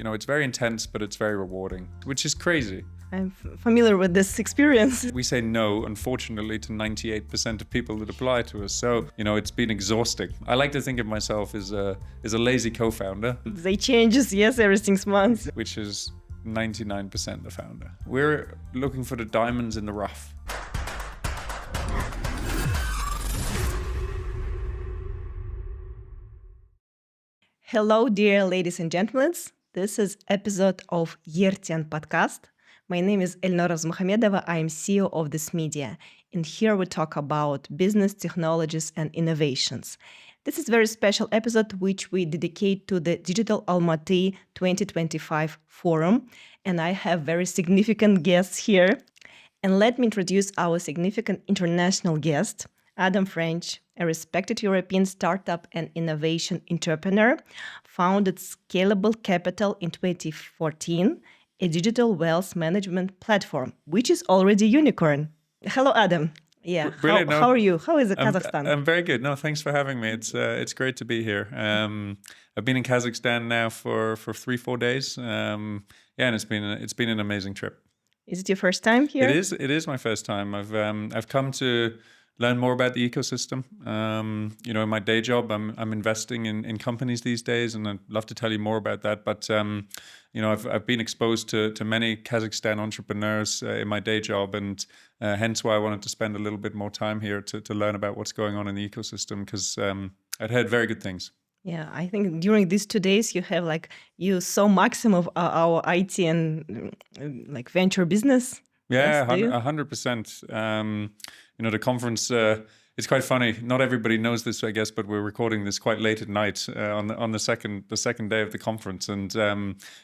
It's very intense, but it's very rewarding, which is crazy. I'm familiar with this experience. We say no, unfortunately, to 98% of people that apply to us. So, it's been exhausting. I like to think of myself as a lazy co-founder. They changes, yes, every 6 months. Which is 99% the founder. We're looking for the diamonds in the rough. Hello, dear ladies and gentlemen. This is episode of ERTEN podcast. My name is Elnora Zmukhamedova. I am CEO of this media. And here we talk about business, technologies, and innovations. This is a very special episode which we dedicate to the Digital Almaty 2025 forum. And I have very significant guests here. And let me introduce our significant international guest, Adam French, a respected European startup and innovation entrepreneur, founded Scalable Capital in 2014, a digital wealth management platform, which is already unicorn. Hello, Adam. Yeah. Brilliant. How are you? How is Kazakhstan? I'm very good. No, thanks for having me. It's great to be here. I've been in Kazakhstan now for 3-4 days. And it's been an amazing trip. Is it your first time here? It is my first time. I've come to learn more about the ecosystem. In my day job, I'm investing in companies these days, and I'd love to tell you more about that. But I've been exposed to many Kazakhstan entrepreneurs in my day job, and hence why I wanted to spend a little bit more time here to learn about what's going on in the ecosystem, because I'd heard very good things. Yeah, I think during these 2 days you saw maximum of our IT and venture business. Yeah, 100%. The conference, it's quite funny. Not everybody knows this, I guess, but we're recording this quite late at night on the second day of the conference. And,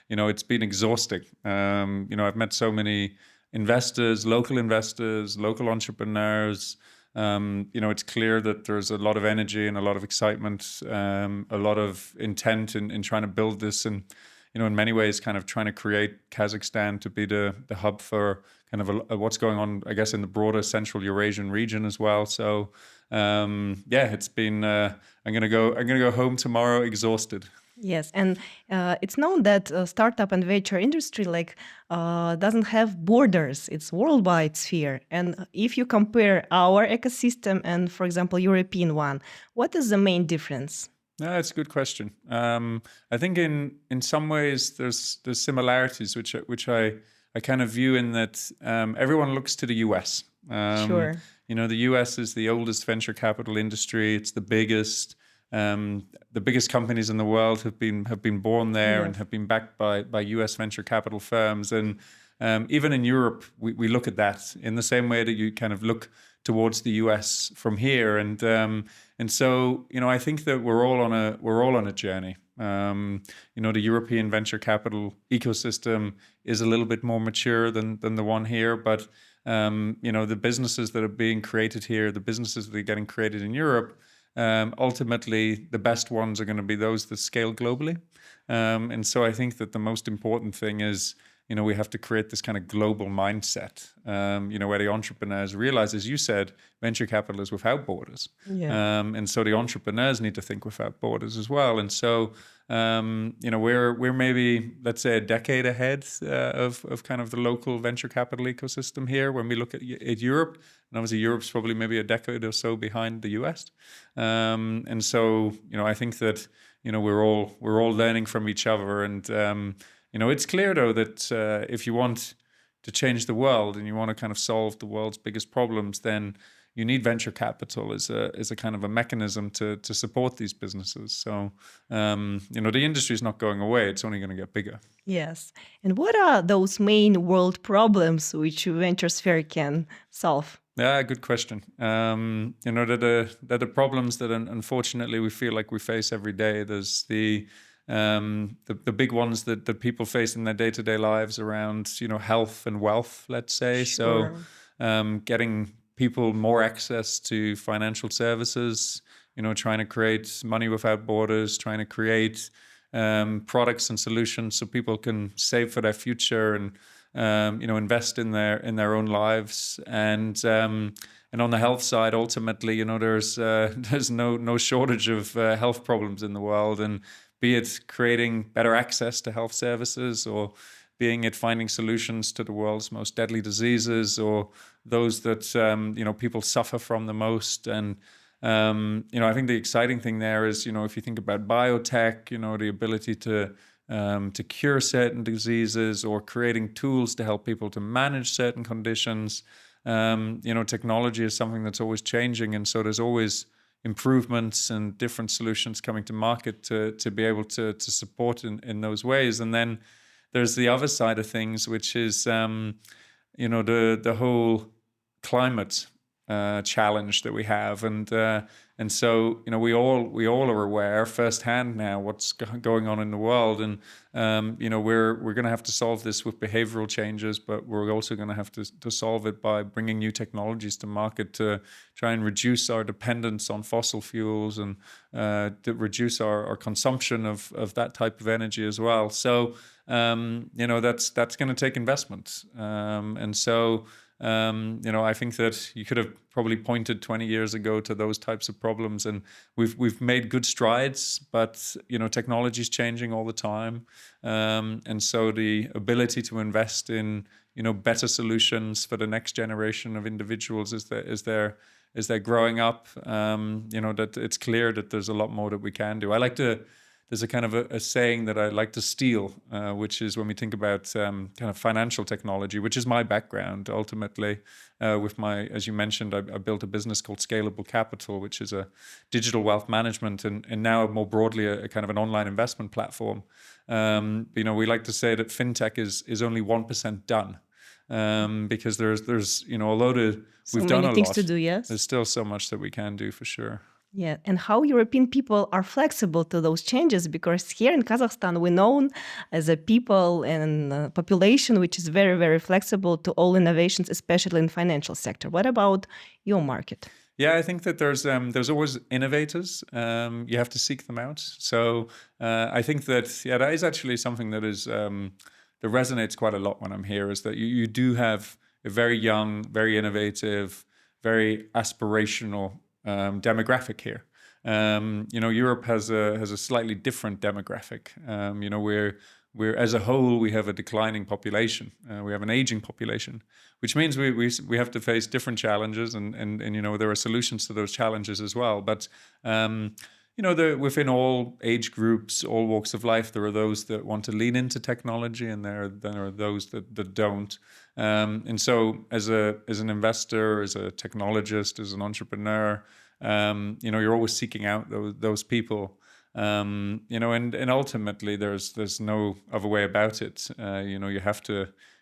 it's been exhausting. I've met so many investors, local entrepreneurs. It's clear that there's a lot of energy and a lot of excitement, a lot of intent in trying to build this, and in many ways kind of trying to create Kazakhstan to be the hub for kind of what's going on, I guess, in the broader Central Eurasian region as well. So it's been I'm gonna go home tomorrow exhausted. Yes, and it's known that startup and venture industry doesn't have borders. It's worldwide sphere. And if you compare our ecosystem and, for example, European one, what is the main difference? That's a good question. I think in some ways there's similarities which I kind of view in that everyone looks to the US. Sure. The US is the oldest venture capital industry. It's the biggest. The biggest companies in the world have been born there, Yes. and have been backed by US venture capital firms. And even in Europe, we look at that in the same way that you kind of look towards the US from here. And so I think that we're all on a journey. The European venture capital ecosystem is a little bit more mature than the one here, but the businesses that are being created here, the businesses that are getting created in Europe, ultimately the best ones are going to be those that scale globally. And so I think that the most important thing is, we have to create this kind of global mindset, where the entrepreneurs realize, as you said, venture capital is without borders. Yeah. And so the entrepreneurs need to think without borders as well. And so, we're maybe, let's say, a decade ahead of kind of the local venture capital ecosystem here when we look at Europe. And obviously Europe's probably maybe a decade or so behind the US. And so, I think that, we're all learning from each other. And, it's clear, though, that if you want to change the world and you want to kind of solve the world's biggest problems, then you need venture capital as a kind of a mechanism to support these businesses. So, the industry is not going away. It's only going to get bigger. Yes. And what are those main world problems which venture sphere can solve? Yeah, good question. They're the problems that unfortunately we feel like we face every day. There's the big ones that people face in their day-to-day lives around, health and wealth, let's say. Sure. So getting people more access to financial services, trying to create money without borders, trying to create products and solutions so people can save for their future and invest in their own lives. And on the health side, ultimately, there's no shortage of health problems in the world, and be it creating better access to health services, or being it finding solutions to the world's most deadly diseases, or those that people suffer from the most. And I think the exciting thing there is, if you think about biotech, the ability to cure certain diseases, or creating tools to help people to manage certain conditions. Technology is something that's always changing, and so there's always improvements and different solutions coming to market to be able to support in those ways. And then there's the other side of things, which is the whole climate challenge that we have, and so we all are aware firsthand now what's going on in the world, and we're going to have to solve this with behavioral changes, but we're also going to have to solve it by bringing new technologies to market to try and reduce our dependence on fossil fuels, and to reduce our consumption of that type of energy as well. So that's going to take investment, and so. I think that you could have probably pointed 20 years ago to those types of problems, and we've made good strides, but technology is changing all the time, and so the ability to invest in better solutions for the next generation of individuals as they're growing up, that it's clear that there's a lot more that we can do. There's a kind of a saying that I like to steal, which is when we think about kind of financial technology, which is my background ultimately. As you mentioned, I built a business called Scalable Capital, which is a digital wealth management, and now more broadly a kind of an online investment platform. We like to say that fintech is only 1% done. Because there's although we've done a lot, things to do, yes, there's still so much that we can do for sure. Yeah, and how European people are flexible to those changes, because here in Kazakhstan, we're known as a people and population which is very, very flexible to all innovations, especially in financial sector. What about your market? Yeah, I think that there's always innovators. You have to seek them out. So I think that that is actually something that that resonates quite a lot when I'm here. Is that you do have a very young, very innovative, very aspirational demographic here. Europe has a slightly different demographic. We're as a whole, we have a declining population. We have an aging population, which means we have to face different challenges, and there are solutions to those challenges as well. But within all age groups, all walks of life, there are those that want to lean into technology, and there are those that don't. And so, as an investor, as a technologist, as an entrepreneur, you're always seeking out those people. And ultimately, there's no other way about it.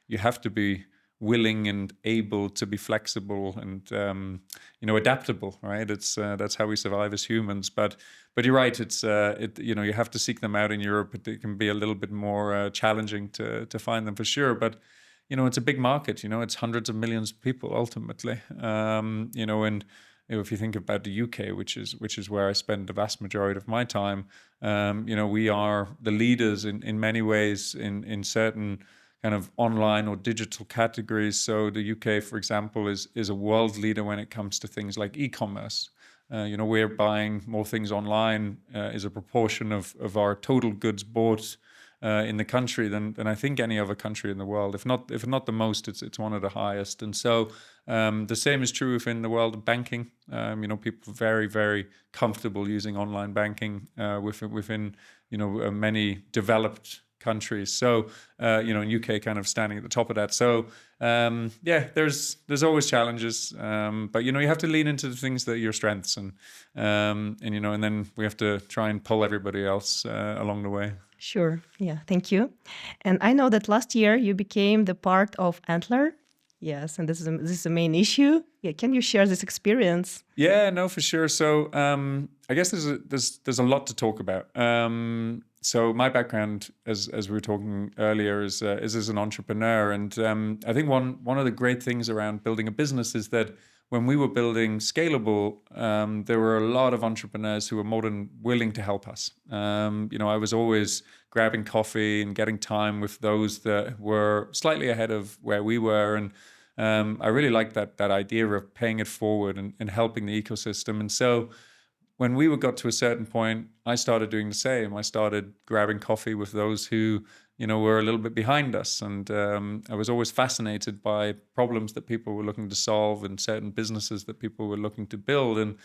You have to be willing and able to be flexible and adaptable, right? That's how we survive as humans. But you're right. You have to seek them out in Europe. It can be a little bit more challenging to find them for sure. But it's a big market. It's hundreds of millions of people ultimately. And if you think about the UK, which is where I spend the vast majority of my time, we are the leaders in many ways in certain kind of online or digital categories. So the UK, for example, is a world leader when it comes to things like e-commerce. We're buying more things online as a proportion of our total goods bought in the country than I think any other country in the world. If not the most, it's one of the highest. And so the same is true within the world of banking. People are very, very comfortable using online banking within many developed countries. So in UK kind of standing at the top of that. So there's always challenges, but you have to lean into the things that are your strengths, and then we have to try and pull everybody else along the way. Sure. Yeah. Thank you. And I know that last year you became the part of Antler. Yes, and this is the main issue. Yeah. Can you share this experience? Yeah. No, for sure. So I guess there's a lot to talk about. So my background, as we were talking earlier, is as an entrepreneur, and I think one of the great things around building a business is that when we were building Scalable, there were a lot of entrepreneurs who were more than willing to help us. I was always grabbing coffee and getting time with those that were slightly ahead of where we were, and I really liked that idea of paying it forward and helping the ecosystem. And so when we got to a certain point, I started doing the same. I started grabbing coffee with those who, were a little bit behind us. And I was always fascinated by problems that people were looking to solve and certain businesses that people were looking to build. And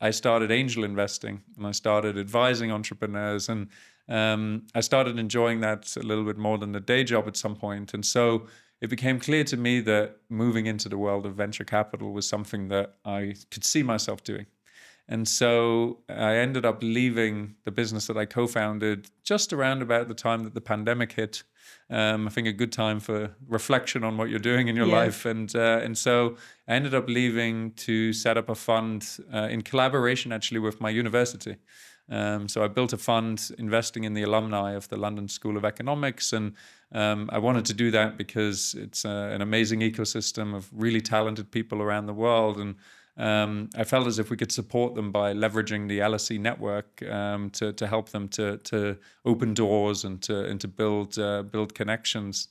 I started angel investing and I started advising entrepreneurs. And I started enjoying that a little bit more than the day job at some point. And so it became clear to me that moving into the world of venture capital was something that I could see myself doing. And so I ended up leaving the business that I co-founded just around about the time that the pandemic hit. I think a good time for reflection on what you're doing in your life. And so I ended up leaving to set up a fund in collaboration actually with my university. So I built a fund investing in the alumni of the London School of Economics. And I wanted to do that because it's an amazing ecosystem of really talented people around the world. And I felt as if we could support them by leveraging the LSE network to help them to open doors and to build connections.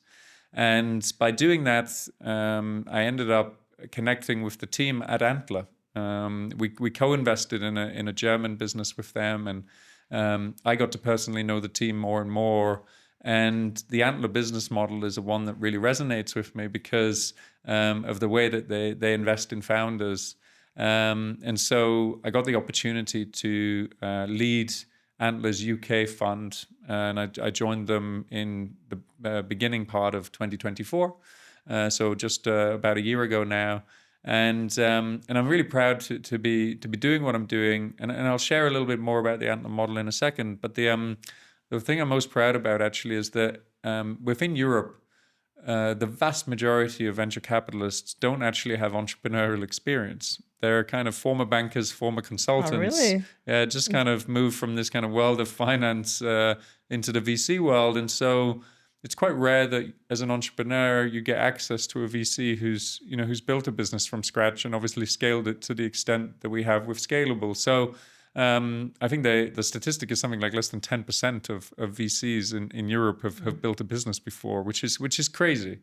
And by doing that, I ended up connecting with the team at Antler. We co-invested in a German business with them, and I got to personally know the team more and more. And the Antler business model is one that really resonates with me because of the way that they invest in founders. And so I got the opportunity to lead Antler's UK fund, and I joined them in the beginning part of 2024, so just about a year ago now. And I'm really proud to be doing what I'm doing, and I'll share a little bit more about the Antler model in a second. But the thing I'm most proud about actually is that within Europe, the vast majority of venture capitalists don't actually have entrepreneurial experience. They're kind of former bankers, former consultants. Oh, really? Yeah, just kind of moved from this kind of world of finance into the VC world. And so it's quite rare that as an entrepreneur, you get access to a VC who's built a business from scratch and obviously scaled it to the extent that we have with Scalable. So I think the statistic is something like less than 10% of VCs in Europe have built a business before, which is crazy.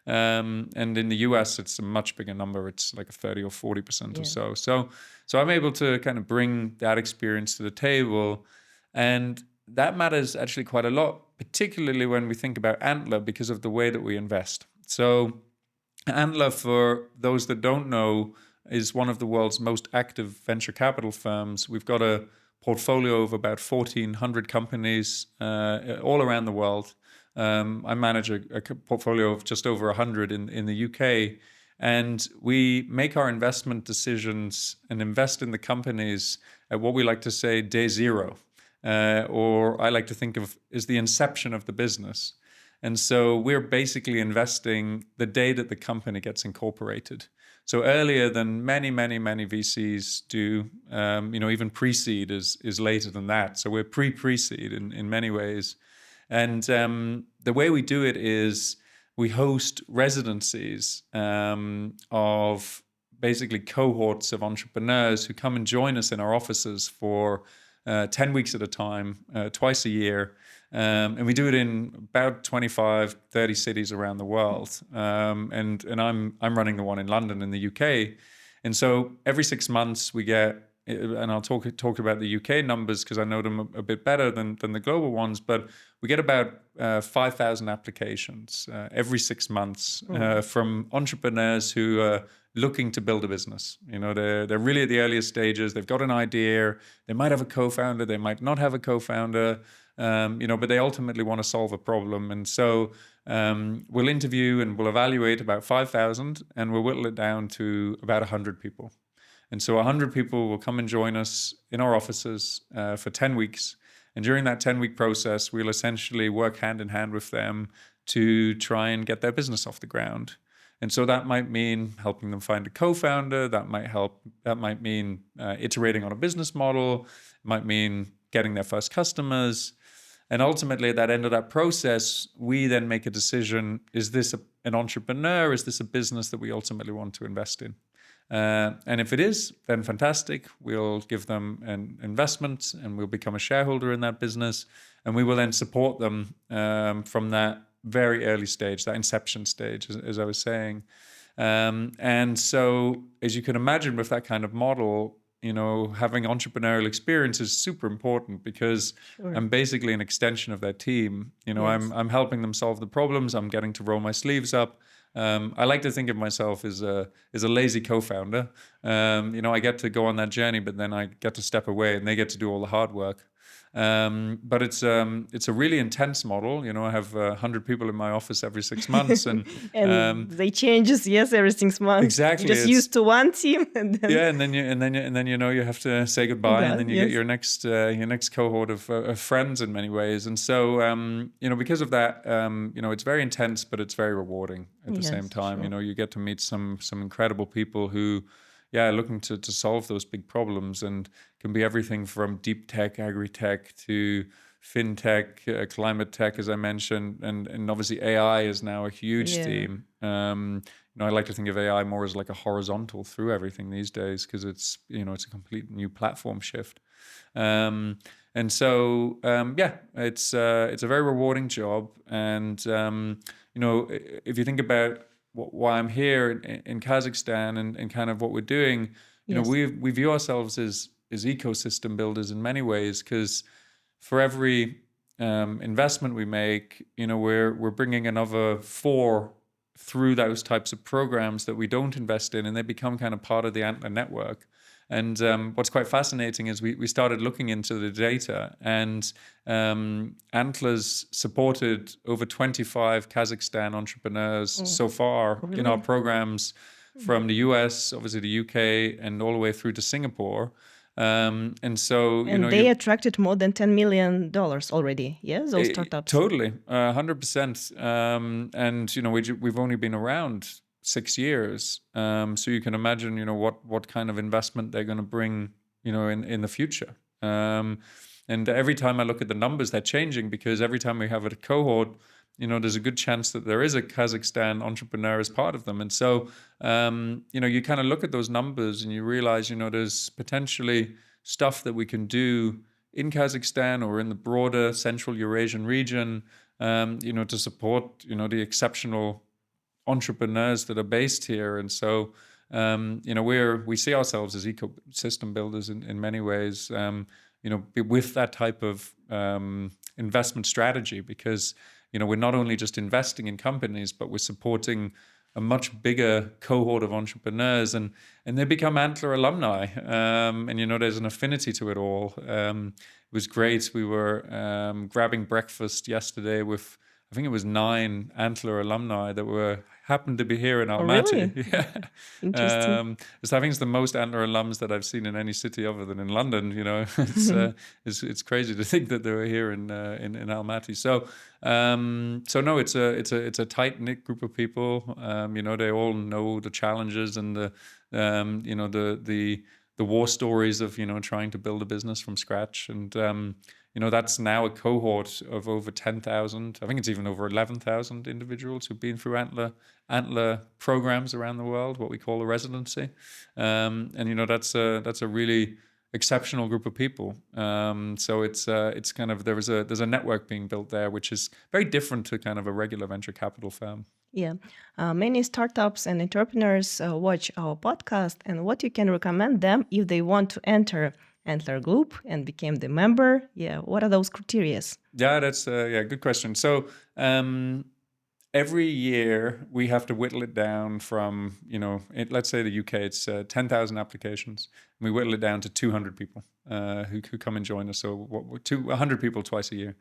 And in the US, it's a much bigger number. It's like a 30 or 40% or so. So I'm able to kind of bring that experience to the table. And that matters actually quite a lot, particularly when we think about Antler because of the way that we invest. So Antler, for those that don't know, is one of the world's most active venture capital firms. We've got a portfolio of about 1,400 companies all around the world. I manage a portfolio of just over 100 in the UK. And we make our investment decisions and invest in the companies at what we like to say day zero, or I like to think of as the inception of the business. And so we're basically investing the day that the company gets incorporated. So earlier than many VCs do, even pre-seed is later than that. So we're pre-seed in many ways. And the way we do it is we host residencies of basically cohorts of entrepreneurs who come and join us in our offices for 10 weeks at a time, twice a year. And we do it in about 25, 30 cities around the world. And I'm running the one in London in the UK. And so every 6 months we get, and I'll talk about the UK numbers because I know them a bit better than the global ones, but we get about 5,000 applications every 6 months from entrepreneurs who are looking to build a business. They're really at the earliest stages. They've got an idea. They might have a co-founder. They might not have a co-founder. But they ultimately want to solve a problem. And so we'll interview and we'll evaluate about 5,000 and we'll whittle it down to about 100 people. And so 100 people will come and join us in our offices for 10 weeks. And during that 10-week process, we'll essentially work hand in hand with them to try and get their business off the ground. And so that might mean helping them find a co-founder. That might mean iterating on a business model. It might mean getting their first customers. And ultimately, at that end of that process, we then make a decision, is this an entrepreneur? Is this a business that we ultimately want to invest in? And if it is, then fantastic. We'll give them an investment and we'll become a shareholder in that business. And we will then support them from that very early stage, that inception stage, as I was saying. And so, as you can imagine with that kind of model, having entrepreneurial experience is super important because I'm basically an extension of that team. I'm helping them solve the problems. I'm getting to roll my sleeves up. I like to think of myself as a lazy co-founder. I get to go on that journey, but then I get to step away and they get to do all the hard work. But it's a really intense model. I have 100 people in my office every 6 months, and they changes every 6 months. Exactly, Just used to one team, and then and then you have to say goodbye, and then you get your next cohort of friends in many ways. And so because of that, it's very intense, but it's very rewarding at the same time. Sure. You get to meet some incredible people who looking to solve those big problems, and can be everything from deep tech, agri-tech to fintech, climate tech, as I mentioned, and obviously AI is now a huge theme. I like to think of AI more as like a horizontal through everything these days, because it's a complete new platform shift. And so it's a very rewarding job, and if you think about why I'm here in Kazakhstan and kind of what we're doing, we view ourselves as ecosystem builders in many ways, because for every investment we make, we're bringing another 4 through those types of programs that we don't invest in, and they become kind of part of the Antler network. And what's quite fascinating is we started looking into the data, and Antler's supported over 25 Kazakhstan entrepreneurs so far in our programs, from the US, obviously the UK, and all the way through to Singapore. And so, they attracted more than $10 million already. Yes, those startups. Totally, 100%. And we've only been around 6 years, so you can imagine, what kind of investment they're going to bring, in the future. And every time I look at the numbers, they're changing, because every time we have a cohort, there's a good chance that there is a Kazakhstan entrepreneur as part of them. And so, you kind of look at those numbers and you realize, there's potentially stuff that we can do in Kazakhstan or in the broader Central Eurasian region, to support, the exceptional entrepreneurs that are based here. And so, we see ourselves as ecosystem builders in many ways, with that type of investment strategy, because we're not only just investing in companies, but we're supporting a much bigger cohort of entrepreneurs, and they become Antler alumni. And there's an affinity to it all. It was great. We were grabbing breakfast yesterday with, I think it was 9 Antler alumni that happened to be here in Almaty. Really? Yeah. Interesting. I think it's the most Antler alums that I've seen in any city other than in London. It's crazy to think that they were here in Almaty. So no, it's a tight knit group of people. They all know the challenges and the war stories of trying to build a business from scratch. And that's now a cohort of over 10,000. I think it's even over 11,000 individuals who've been through Antler programs around the world, what we call a residency. And that's a really exceptional group of people. So it's kind of, there's a network being built there, which is very different to kind of a regular venture capital firm. Yeah. Many startups and entrepreneurs watch our podcast, and what you can recommend them if they want to enter Antler Group and became the member? Yeah, what are those criteria? Yeah, that's good question. So every year we have to whittle it down from, let's say the UK, it's 10,000 applications. And we whittle it down to 200 people who come and join us. So 100 people twice a year.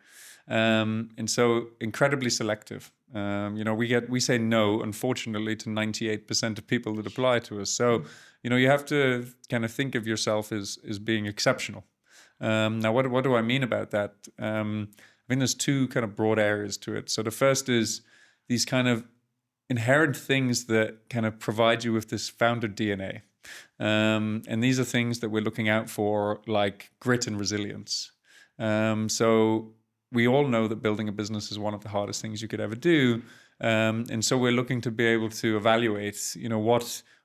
And so incredibly selective. We say no, unfortunately, to 98% of people that apply to us. So, you have to kind of think of yourself as being exceptional. Now, what do I mean about that? I mean, there's 2 kind of broad areas to it. So the first is these kind of inherent things that kind of provide you with this founder DNA. And these are things that we're looking out for, like grit and resilience. So we all know that building a business is one of the hardest things you could ever do. And so we're looking to be able to evaluate,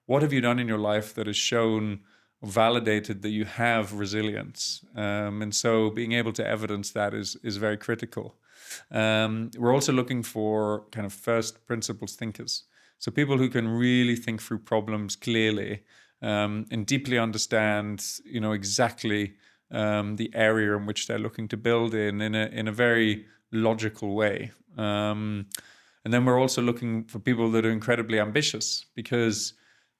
what have you done in your life that has shown or validated that you have resilience? And so being able to evidence that is very critical. We're also looking for kind of first principles thinkers. So people who can really think through problems clearly, and deeply understand, exactly the area in which they're looking to build in a very logical way. And then we're also looking for people that are incredibly ambitious, because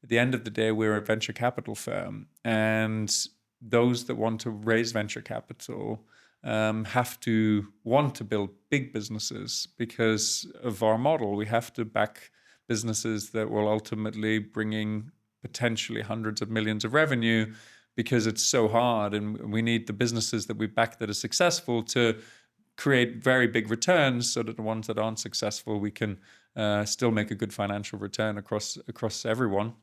at the end of the day, we're a venture capital firm, and those that want to raise venture capital have to want to build big businesses because of our model. We have to back businesses that will ultimately bring in potentially hundreds of millions of revenue, because it's so hard, and we need the businesses that we back that are successful to create very big returns, so that the ones that aren't successful, we can still make a good financial return across everyone.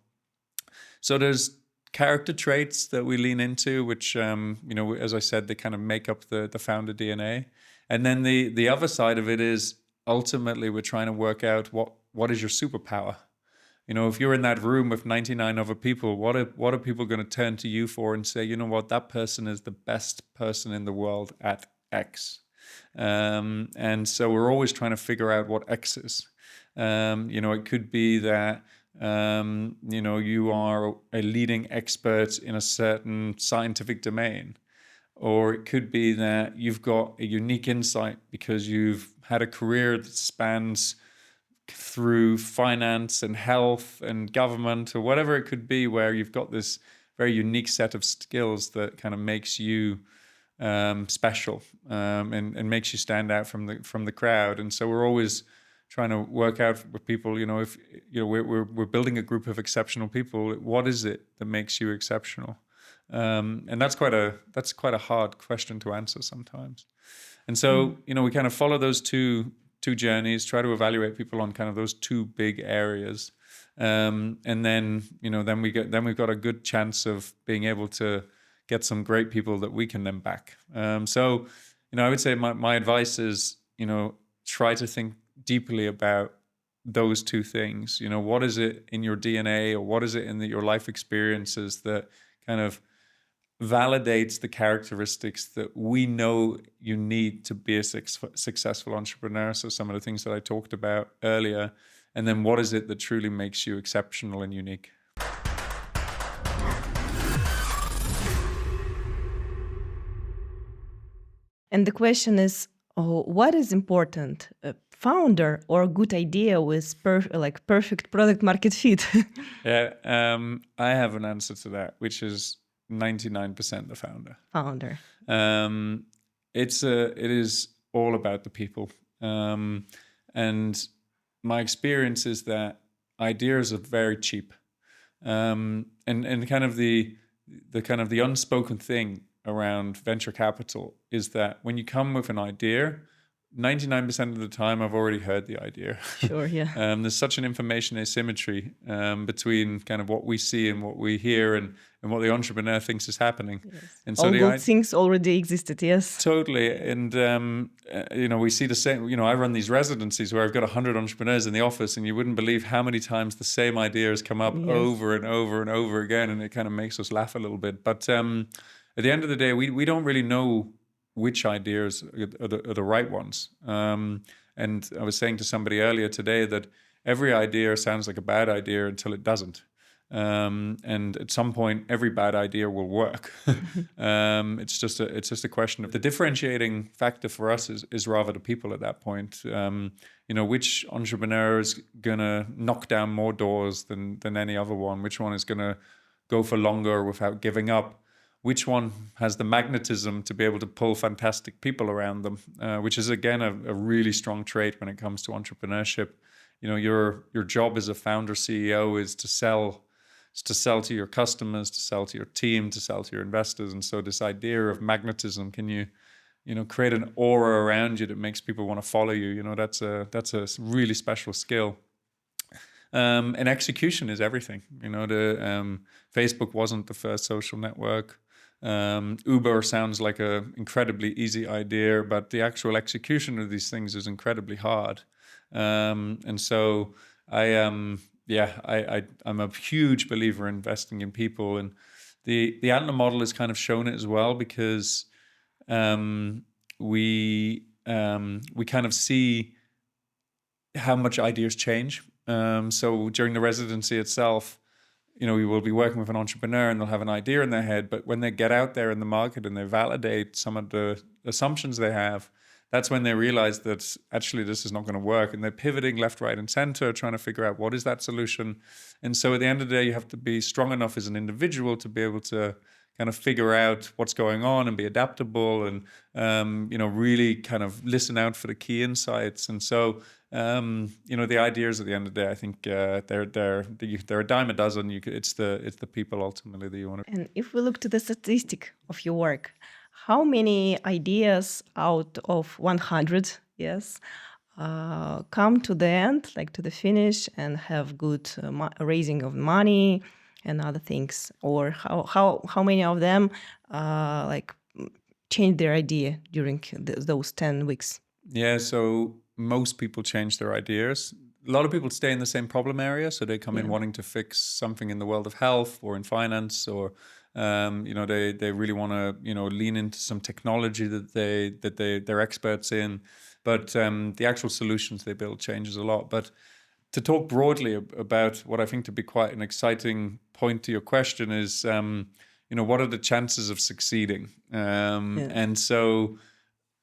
So there's character traits that we lean into, which, as I said, they kind of make up the founder DNA. And then the other side of it is, ultimately, we're trying to work out what is your superpower. If you're in that room with 99 other people, what are people going to turn to you for and say, that person is the best person in the world at X. And so we're always trying to figure out what X is. It could be that, you are a leading expert in a certain scientific domain, or it could be that you've got a unique insight because you've had a career that spans through finance and health and government, or whatever it could be, where you've got this very unique set of skills that kind of makes you special, and makes you stand out from the crowd. And so we're always trying to work out with people, if we're building a group of exceptional people, what is it that makes you exceptional? And that's quite a hard question to answer sometimes. And so we kind of follow those two journeys, try to evaluate people on kind of those two big areas, and then we've got a good chance of being able to get some great people that we can then back. So I would say my advice is, try to think deeply about those two things. What is it in your DNA, or what is it in your life experiences that kind of validates the characteristics that we know you need to be a successful entrepreneur? So some of the things that I talked about earlier. And then what is it that truly makes you exceptional and unique? And the question is, what is important, a founder or a good idea with perfect product market fit? Yeah, I have an answer to that, which is 99% the founder. Founder. It is all about the people. And my experience is that ideas are very cheap. And kind of the unspoken thing around venture capital is that when you come with an idea, 99% of the time I've already heard the idea. Sure, yeah. There's such an information asymmetry between kind of what we see and what we hear, and what the entrepreneur thinks is happening. Yes. And so all good things already existed, yes. Totally. And, we see the same, I run these residencies where I've got 100 entrepreneurs in the office, and you wouldn't believe how many times the same ideas come up over and over and over again. And it kind of makes us laugh a little bit. But at the end of the day, we don't really know which ideas are the right ones. And I was saying to somebody earlier today that every idea sounds like a bad idea until it doesn't. And at some point, every bad idea will work. It's just a question of the differentiating factor for us is rather the people at that point. Which entrepreneur is gonna knock down more doors than any other one? Which one is gonna go for longer without giving up? Which one has the magnetism to be able to pull fantastic people around them, which is, again, a really strong trait when it comes to entrepreneurship. Your job as a founder CEO is to sell to your customers, to sell to your team, to sell to your investors. And so this idea of magnetism, can you create an aura around you that makes people want to follow you? That's a really special skill. And execution is everything. Facebook wasn't the first social network. Uber sounds like an incredibly easy idea, but the actual execution of these things is incredibly hard. And so I'm a huge believer in investing in people, and the Antler model has kind of shown it as well, because we kind of see how much ideas change. So during the residency itself, we will be working with an entrepreneur and they'll have an idea in their head, but when they get out there in the market and they validate some of the assumptions they have, that's when they realize that actually this is not going to work, and they're pivoting left, right, and center, trying to figure out what is that solution. And so at the end of the day, you have to be strong enough as an individual to be able to kind of figure out what's going on and be adaptable, and really kind of listen out for the key insights. And so the ideas at the end of the day, I think they're a dime a dozen. It's the people ultimately that you want to. And if we look to the statistic of your work, how many ideas out of 100, yes, come to the end, like to the finish, and have good raising of money and other things? Or how many of them change their idea during those 10 weeks? Yeah, so most people change their ideas. A lot of people stay in the same problem area, so they come in wanting to fix something in the world of health or in finance, or they really want to lean into some technology that they're experts in. But the actual solutions they build changes a lot. But to talk broadly about what I think to be quite an exciting point to your question is, what are the chances of succeeding? And so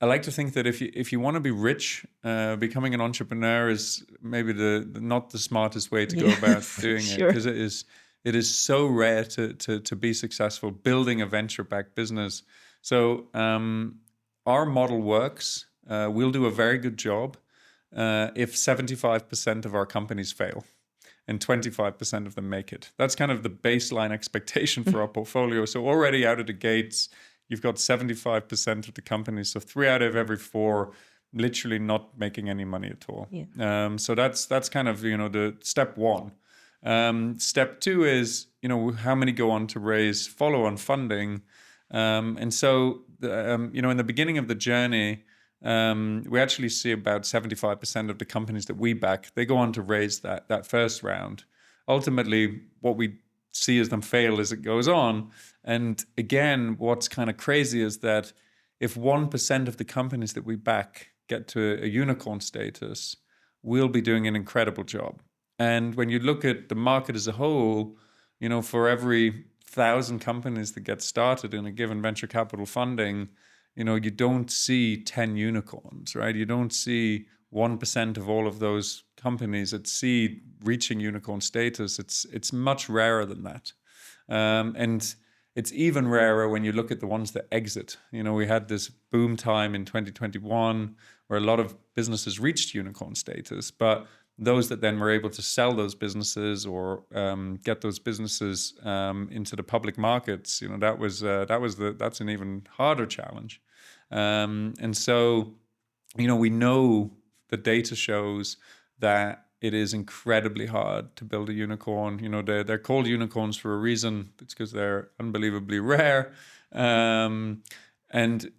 I like to think that if you want to be rich, becoming an entrepreneur is maybe not the smartest way to go about doing it, because it is so rare to be successful building a venture-backed business. So our model works. We'll do a very good job if 75% of our companies fail and 25% of them make it. That's kind of the baseline expectation for our portfolio. So already out of the gates, you've got 75% of the companies, so 3 out of every 4 literally not making any money at all. Yeah. So that's kind of the step one. Step 2 is how many go on to raise follow-on funding, and so in the beginning of the journey, we actually see about 75% of the companies that we back, they go on to raise that first round. Ultimately, what we see as them fail as it goes on. And again, what's kind of crazy is that if 1% of the companies that we back get to a unicorn status, we'll be doing an incredible job. And when you look at the market as a whole, for every 1,000 companies that get started in a given venture capital funding, you don't see 10 unicorns, right? You don't see 1% of all of those companies at seed reaching unicorn status. It's much rarer than that. And it's even rarer when you look at the ones that exit. We had this boom time in 2021 where a lot of businesses reached unicorn status, but those that then were able to sell those businesses or get those businesses into the public markets, that's an even harder challenge. And so, we know the data shows that it is incredibly hard to build a unicorn. They're called unicorns for a reason. It's because they're unbelievably rare. And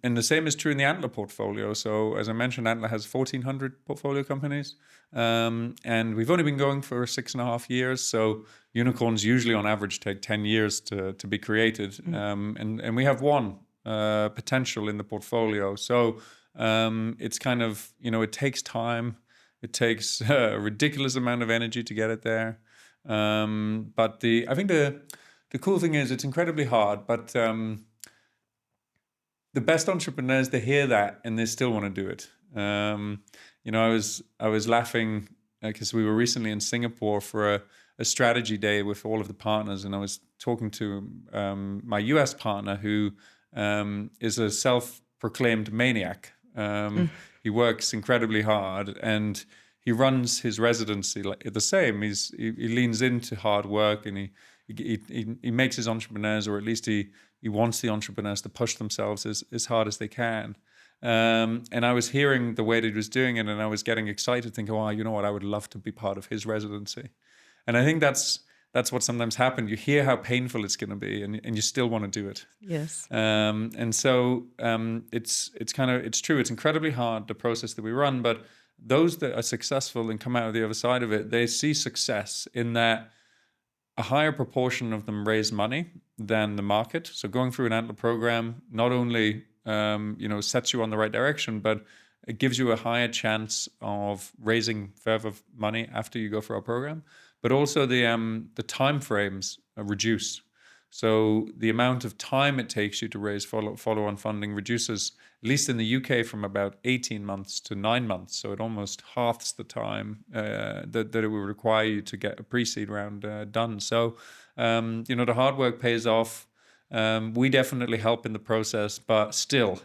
the same is true in the Antler portfolio. So as I mentioned, Antler has 1,400 portfolio companies. And we've only been going for 6.5 years. So unicorns usually on average take 10 years to be created. And we have one potential in the portfolio. So it's kind of, it takes time. It takes a ridiculous amount of energy to get it there. But I think the cool thing is it's incredibly hard, but the best entrepreneurs, they hear that and they still want to do it. I was laughing because we were recently in Singapore for a strategy day with all of the partners, and I was talking to my US partner who is a self-proclaimed maniac. He works incredibly hard and he runs his residency like the same. He leans into hard work and he makes his entrepreneurs, or at least he wants the entrepreneurs to push themselves as hard as they can. And I was hearing the way that he was doing it, and I was getting excited, thinking, "Oh, you know what? I would love to be part of his residency." And I think that's what sometimes happens. You hear how painful it's going to be, and you still want to do it. Yes. And so it's true. It's incredibly hard, the process that we run, but those that are successful and come out of the other side of it, they see success in that a higher proportion of them raise money than the market. So going through an Antler program not only sets you on the right direction, but it gives you a higher chance of raising further money after you go for our program. But also the time frames are reduced. So the amount of time it takes you to raise follow-on funding reduces, at least in the UK, from about 18 months to 9 months. So it almost halves the time that it would require you to get a pre-seed round done. So, the hard work pays off. We definitely help in the process, but still,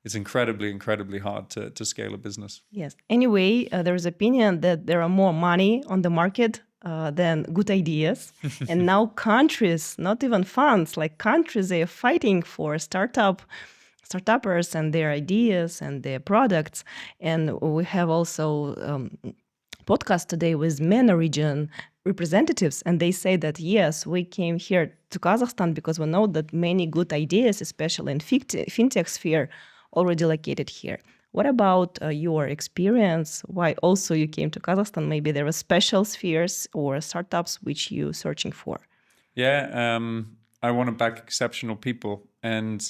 it's incredibly, incredibly hard to scale a business. Yes. Anyway, there is opinion that there are more money on the market than good ideas. And now countries, not even funds, like countries, they are fighting for startuppers and their ideas and their products. And we have also podcast today with MENA region representatives, and they say that, yes, we came here to Kazakhstan because we know that many good ideas, especially in fintech sphere, already located here. What about your experience? Why also you came to Kazakhstan? Maybe there were special spheres or startups which you searching for? Yeah, I want to back exceptional people. And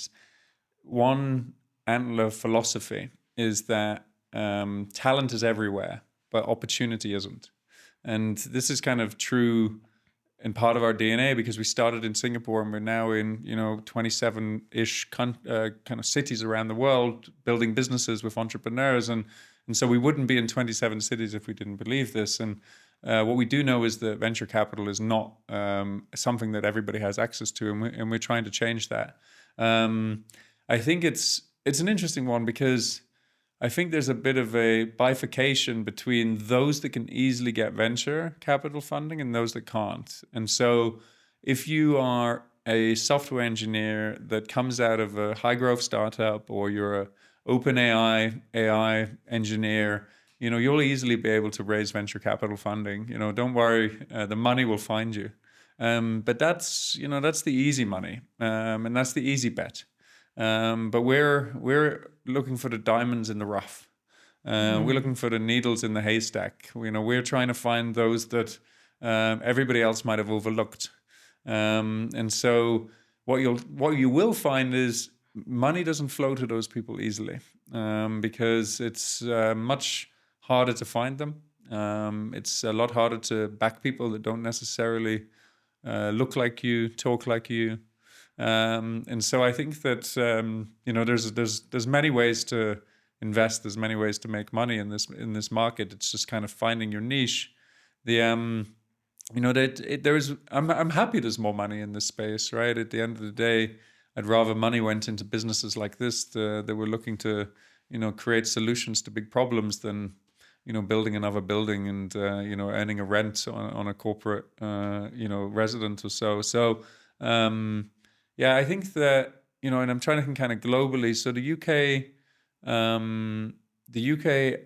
one Antler philosophy is that talent is everywhere, but opportunity isn't. And this is kind of true in part of our DNA because we started in Singapore and we're now in 27-ish kind of cities around the world building businesses with entrepreneurs, and so we wouldn't be in 27 cities if we didn't believe this. And what we do know is that venture capital is not something that everybody has access to, and we're trying to change that. I think it's an interesting one because I think there's a bit of a bifurcation between those that can easily get venture capital funding and those that can't. And so if you are a software engineer that comes out of a high growth startup, or you're a open AI engineer, you'll easily be able to raise venture capital funding. Don't worry, the money will find you. But that's the easy money, and that's the easy bet. But we're looking for the diamonds in the rough. We're looking for the needles in the haystack. We're trying to find those that everybody else might have overlooked. And so what you will find is money doesn't flow to those people easily, because it's much harder to find them. It's a lot harder to back people that don't necessarily look like you, talk like you. And so I think that there's many ways to invest. There's many ways to make money in this market. It's just kind of finding your niche. I'm happy there's more money in this space, right? At the end of the day, I'd rather money went into businesses like this that were looking to create solutions to big problems than building another building and earning a rent on a corporate resident or so. So. Yeah, I think that, and I'm trying to think kind of globally. So the UK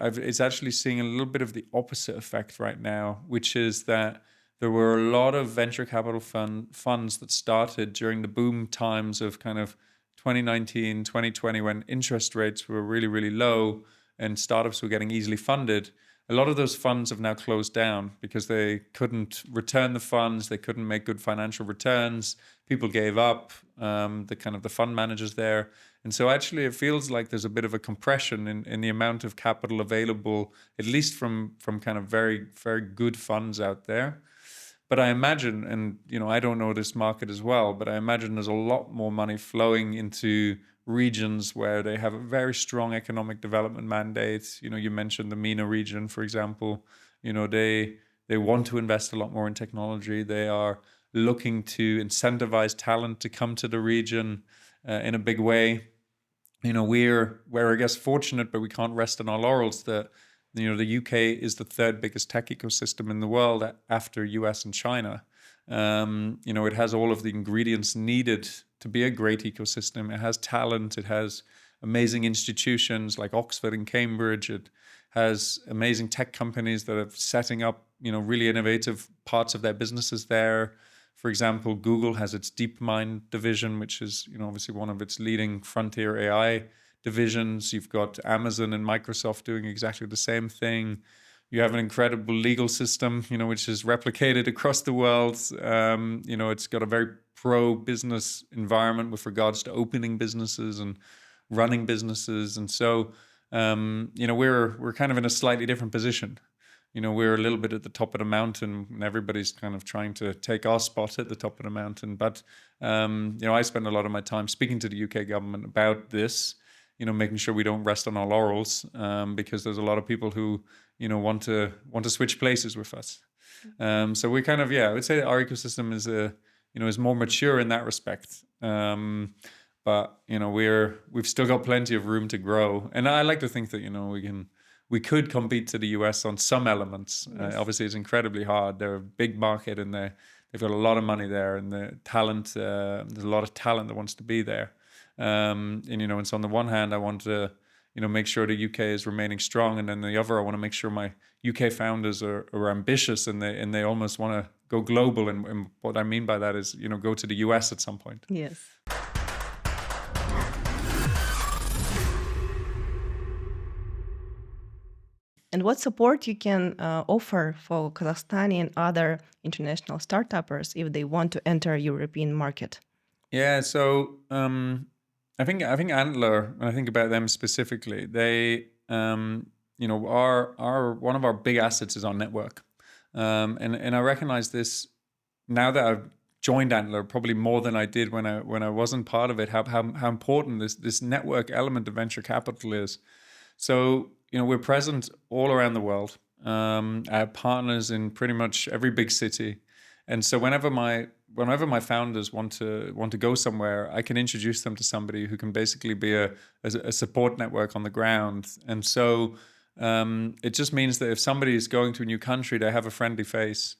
is actually seeing a little bit of the opposite effect right now, which is that there were a lot of venture capital funds that started during the boom times of kind of 2019, 2020, when interest rates were really, really low and startups were getting easily funded. A lot of those funds have now closed down because they couldn't return the funds. They couldn't make good financial returns. People gave up, the fund managers there. And so actually it feels like there's a bit of a compression in the amount of capital available, at least from kind of very, very good funds out there. But I imagine, and I don't know this market as well, but I imagine there's a lot more money flowing into regions where they have a very strong economic development mandate. You mentioned the MENA region, for example. They want to invest a lot more in technology. They are looking to incentivize talent to come to the region in a big way. We're I guess fortunate, but we can't rest on our laurels that the UK is the third biggest tech ecosystem in the world after US and China. It has all of the ingredients needed to be a great ecosystem. It has talent. It has amazing institutions like Oxford and Cambridge. It has amazing tech companies that are setting up, really innovative parts of their businesses there. For example, Google has its DeepMind division, which is, obviously one of its leading frontier AI divisions. You've got Amazon and Microsoft doing exactly the same thing. You have an incredible legal system, which is replicated across the world. It's got a very pro-business environment with regards to opening businesses and running businesses. And so we're kind of in a slightly different position. We're a little bit at the top of the mountain, and everybody's kind of trying to take our spot at the top of the mountain. But I spend a lot of my time speaking to the UK government about this. Making sure we don't rest on our laurels, because there's a lot of people who want to switch places with us. So we kind of, I would say our ecosystem is is more mature in that respect. But we've still got plenty of room to grow, and I like to think that we could compete to the US on some elements. Yes. Obviously, it's incredibly hard. They're a big market, and they've got a lot of money there, and the talent. There's a lot of talent that wants to be there. And so on the one hand, I want to make sure the UK is remaining strong, and then the other, I want to make sure my UK founders are ambitious, and they almost want to go global. And what I mean by that is go to the US at some point. Yes. And what support you can offer for Kazakhstani and other international startuppers if they want to enter European market? Yeah, so I think Antler, when I think about them specifically, they are one of our big assets is our network, and I recognize this now that I've joined Antler probably more than I did when I wasn't part of it. How important this network element of venture capital is. So we're present all around the world. I have partners in pretty much every big city, and so whenever my founders want to go somewhere, I can introduce them to somebody who can basically be a support network on the ground. And so it just means that if somebody is going to a new country, they have a friendly face.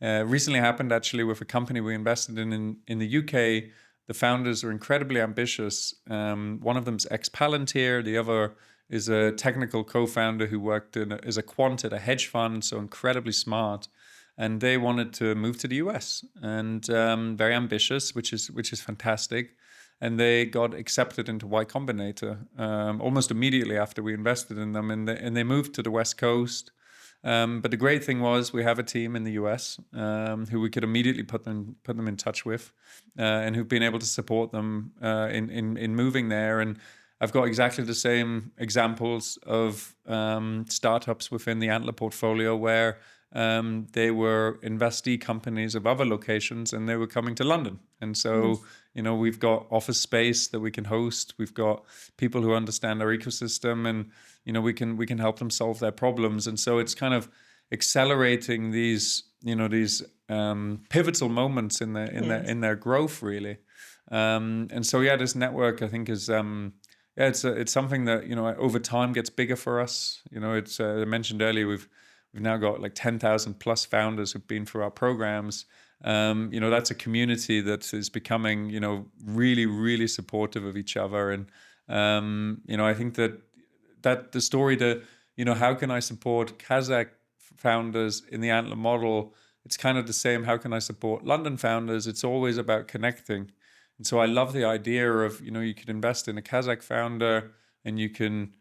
Recently happened actually with a company we invested in the UK. The founders are incredibly ambitious. One of them's ex-Palantir. The other is a technical co-founder who worked as a quant at a hedge fund, so incredibly smart. And they wanted to move to the US, and very ambitious, which is fantastic. And they got accepted into Y Combinator almost immediately after we invested in them, and they moved to the West Coast. But the great thing was we have a team in the US who we could immediately put them in touch with, and who've been able to support them in moving there. And I've got exactly the same examples of startups within the Antler portfolio where they were investee companies of other locations, and they were coming to London. And so, we've got office space that we can host. We've got people who understand our ecosystem, and we can help them solve their problems. And so it's kind of accelerating these pivotal moments in their growth, really. And so this network, I think, is it's something that over time gets bigger for us. It's I mentioned earlier we've now got like 10,000 plus founders who've been through our programs. That's a community that is becoming really, really supportive of each other. And I think that the story to how can I support Kazakh founders in the Antler model, it's kind of the same. How can I support London founders? It's always about connecting. And so I love the idea of, you could invest in a Kazakh founder and you can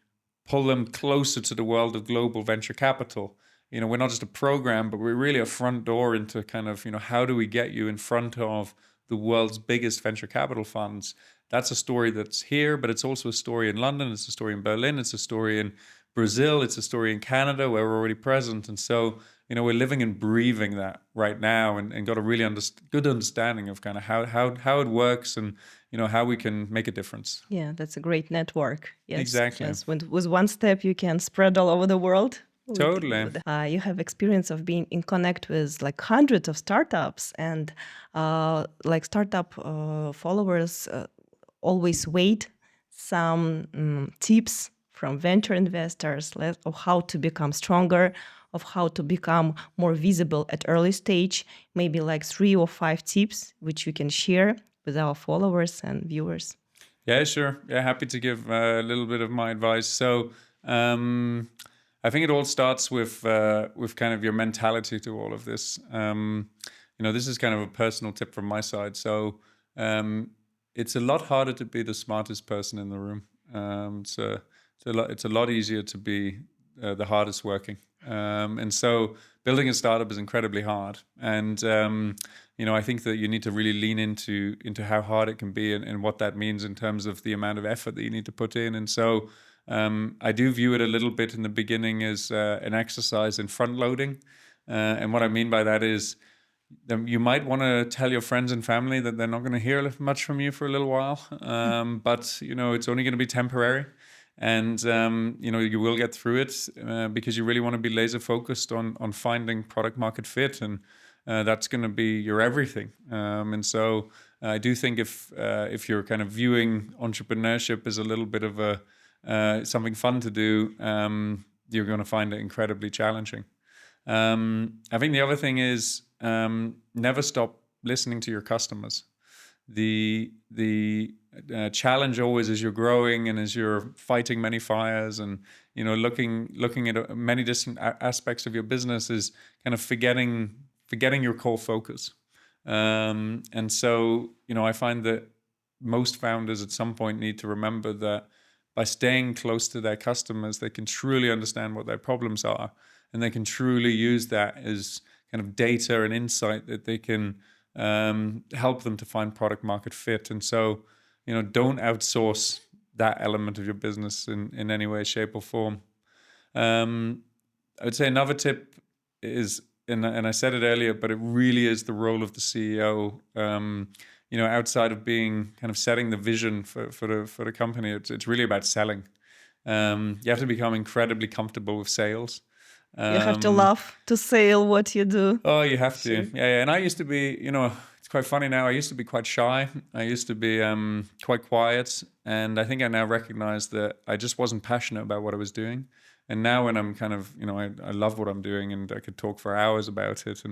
pull them closer to the world of global venture capital. We're not just a program, but we're really a front door into kind of, how do we get you in front of the world's biggest venture capital funds? That's a story that's here, but it's also a story in London. It's a story in Berlin. It's a story in Brazil. It's a story in Canada where we're already present. And so, we're living and breathing that right now, and got a really good understanding of kind of how it works, and how we can make a difference. Yeah, that's a great network. Yes, exactly. Yes. With one step, you can spread all over the world. Totally. You have experience of being in connect with like hundreds of startups, and like startup followers always wait some tips from venture investors of how to become stronger, of how to become more visible at early stage, maybe like 3 or 5 tips which you can share with our followers and viewers. Yeah, sure. Yeah, happy to give a little bit of my advice. So I think it all starts with kind of your mentality to all of this. This is kind of a personal tip from my side. So it's a lot harder to be the smartest person in the room. It's a lot easier to be the hardest working. And so building a startup is incredibly hard. And, I think that you need to really lean into how hard it can be, and what that means in terms of the amount of effort that you need to put in. And so I do view it a little bit in the beginning as an exercise in front loading. And what I mean by that is you might want to tell your friends and family that they're not going to hear much from you for a little while. But, it's only going to be temporary. And, you will get through it because you really want to be laser focused on finding product market fit. And that's going to be your everything. And so I do think if you're kind of viewing entrepreneurship as a little bit of something fun to do, you're going to find it incredibly challenging. I think the other thing is never stop listening to your customers. The challenge always as you're growing and as you're fighting many fires and looking at many different aspects of your business is kind of forgetting your core focus. And so I find that most founders at some point need to remember that by staying close to their customers, they can truly understand what their problems are, and they can truly use that as kind of data and insight that they can help them to find product market fit. And so, don't outsource that element of your business in any way, shape, or form. I would say another tip is, and I said it earlier, but it really is the role of the CEO. Outside of being kind of setting the vision for the company, it's really about selling. You have to become incredibly comfortable with sales. You have to love to sell what you do. Oh, you have to. Yeah. And I used to be, it's quite funny now. I used to be quite shy. I used to be quite quiet. And I think I now recognize that I just wasn't passionate about what I was doing. And now when I'm kind of, I love what I'm doing and I could talk for hours about it.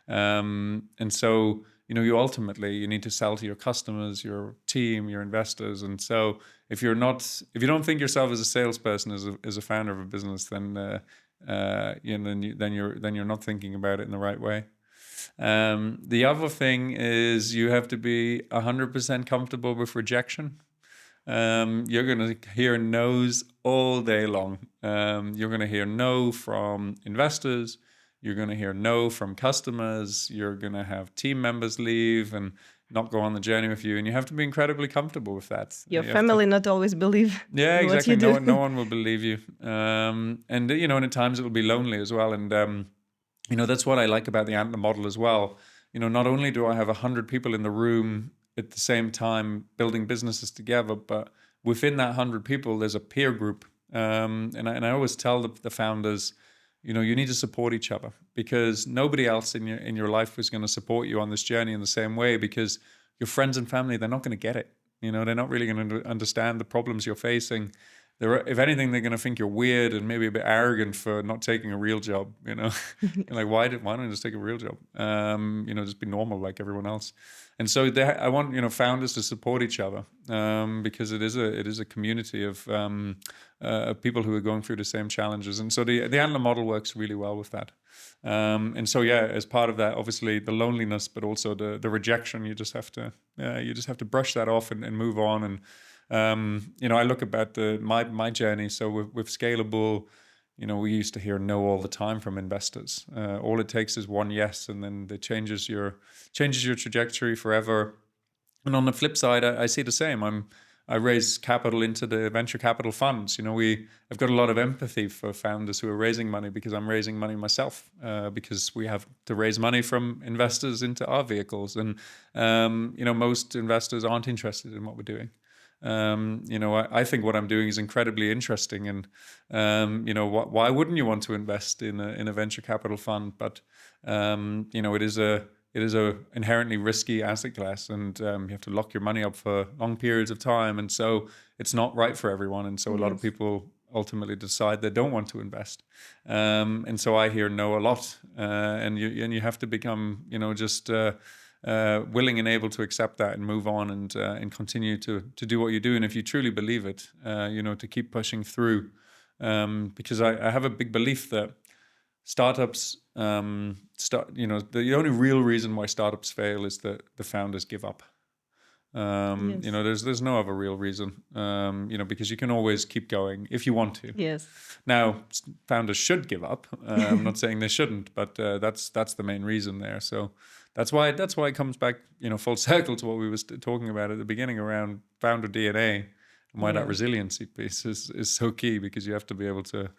And so, you ultimately need to sell to your customers, your team, your investors. And so if you don't think yourself as a salesperson, as a founder of a business, then then you're not thinking about it in the right way. The other thing is you have to be 100% comfortable with rejection. You're going to hear no's all day long. You're going to hear no from investors. You're going to hear no from customers. You're going to have team members leave and not go on the journey with you. And you have to be incredibly comfortable with that. Your family not always believe exactly. What you do. No one will believe you. And at times it will be lonely as well. And, that's what I like about the Antler model as well. Not only do I have 100 people in the room at the same time building businesses together, but within that 100 people, there's a peer group. And I always tell the founders, you need to support each other because nobody else in your life is going to support you on this journey in the same way, because your friends and family, they're not going to get it. They're not really going to understand the problems you're facing. If anything, they're going to think you're weird and maybe a bit arrogant for not taking a real job. You're like, why don't you just take a real job? Just be normal like everyone else. And so I want founders to support each other because it is a community of people who are going through the same challenges. And so the Antler model works really well with that. And so as part of that, obviously the loneliness, but also the rejection, you just have to brush that off and move on. And I look about my journey. So with Scalable, we used to hear no all the time from investors. All it takes is one yes, and then it changes your trajectory forever. And on the flip side, I see the same. I raise capital into the venture capital funds. I've got a lot of empathy for founders who are raising money because I'm raising money myself because we have to raise money from investors into our vehicles. And, most investors aren't interested in what we're doing. I think what I'm doing is incredibly interesting, and why wouldn't you want to invest in a venture capital fund? But it is a inherently risky asset class, and you have to lock your money up for long periods of time, and so it's not right for everyone. And so a lot of people ultimately decide they don't want to invest, and so I hear no a lot, and you have to become willing and able to accept that and move on and continue to do what you do. And if you truly believe it, to keep pushing through, because I have a big belief that startups, the only real reason why startups fail is that the founders give up. There's no other real reason, because you can always keep going if you want to. Yes. Now, founders should give up. I'm not saying they shouldn't, but that's the main reason there. So that's why it comes back, full circle to what we were talking about at the beginning around founder DNA. And why that Yeah. resiliency piece is so key, because you have to be able to,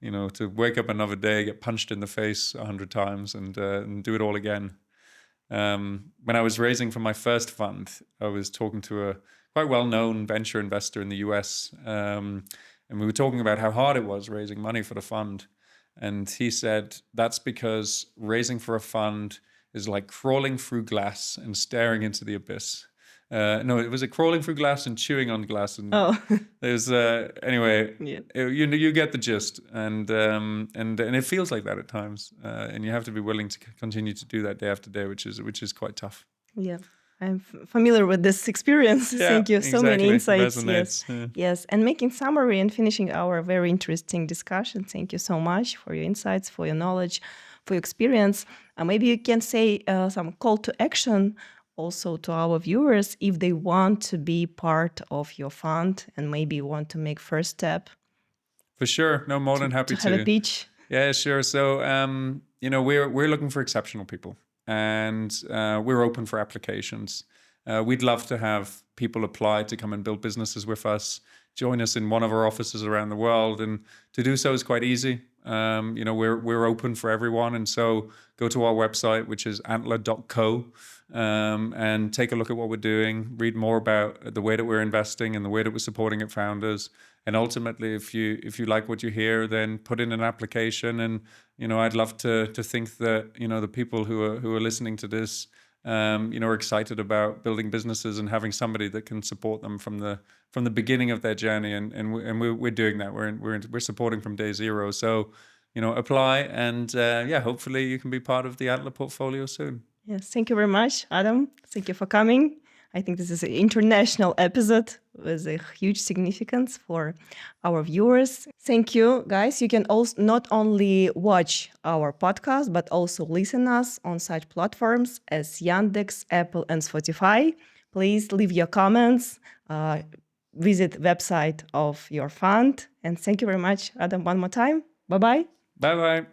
to wake up another day, get punched in the face 100 times and do it all again. When I was raising for my first fund, I was talking to a quite well-known venture investor in the US, and we were talking about how hard it was raising money for the fund. And he said, that's because raising for a fund is like crawling through glass and staring into the abyss. No, it was crawling through glass and chewing on glass. And there's anyway, Yeah. You get the gist, and it feels like that at times, and you have to be willing to continue to do that day after day, which is quite tough. Yeah, I'm familiar with this experience. Yeah, Thank you. So many exactly. insights. Resonates. Yes, yes. And making summary and finishing our very interesting discussion. Thank you so much for your insights, for your knowledge, for your experience. Maybe you can say some call to action also to our viewers if they want to be part of your fund and maybe want to make first step. For sure. No, more than happy to have a pitch. Yeah, sure. So, we're looking for exceptional people, and we're open for applications. We'd love to have people apply to come and build businesses with us, join us in one of our offices around the world, and to do so is quite easy. We're open for everyone, and so go to our website, which is antler.co, and take a look at what we're doing, read more about the way that we're investing and the way that we're supporting founders. And ultimately, if you like what you hear, then put in an application. And I'd love to think that the people who are listening to this, are excited about building businesses and having somebody that can support them from the beginning of their journey. And we're doing that. We're supporting from day zero. So apply, and hopefully you can be part of the Antler portfolio soon. Yes, thank you very much, Adam. Thank you for coming. I think this is an international episode with a huge significance for our viewers. Thank you, guys. You can also not only watch our podcast, but also listen us on such platforms as Yandex, Apple, and Spotify. Please leave your comments, visit website of your fund. And thank you very much, Adam, one more time. Bye-bye. Bye-bye.